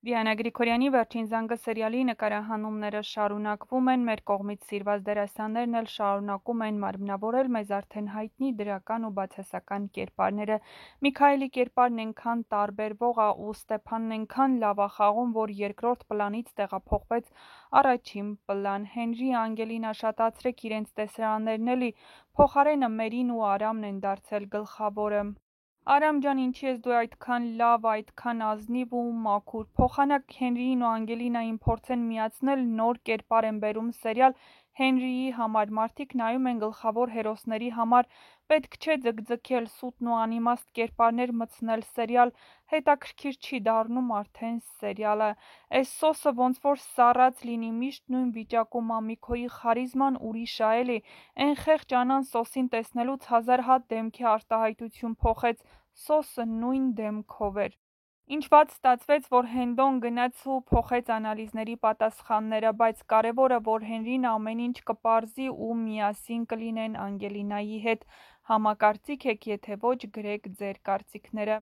Դիանա Գրիգորյանի «Վերջին զանգը» սերիալի նկարահանումները շարունակվում են, մեր կողմից սիրված դերասաններն էլ շարունակում են մարմնավորել մեզ արդեն հայտնի դրական ու բացասական կերպարները։ Միքայելի կերպարն այնքան տարբերվող ա ու Ստեփանն այնքան լավ ա խաղում, որ երկրորդ պլանից տեղափոխվեց առաջին պլան։ Հենրի, Անգելինա, շատացրեք իրենց տեսարաններն էլի, փոխարենը Մերին ու Արամն են դարձել գլխավորը։ Արամ ջան, ինչի ես դու այդքան լավ, այդքան ազնիվ ու մաքուր։ Փոխանակ Հենրիին ու Անգելինային փորձեն միացնել, նոր կերպար են բերում սերիալ Հենրիի համար, մարդիկ նայում են գլխավոր հերոսների համար, պետք չէ ձգձգել, սուտն ու անիմաստ կերպարներ մտցնել սերիալ, հետաքրքիր չի դառնում արդեն սերիալը։ Էս սոսը ոնց որ սառած լինի, միշտ նույն վիճակում ա, Միքոյի խարիզման ուրիշ ա էլի, էն խեղճ Անան սոսին տեսնելուց 1000 հատ դեմքի արտահայտություն փոխեց, սոսը նույն դեմքով էր։ Ինչ վատ ստացվեց, որ Հենդոն գնաց ու փոխեց անալիզների պատասխանները, բայց կարևորը, որ Հենրին ամեն ինչ կպարզի ու միասին կլինեն Անգելինայի հետ։ Համակարծիք եք, եթե ոչ, գրեք ձեր կարծիքները։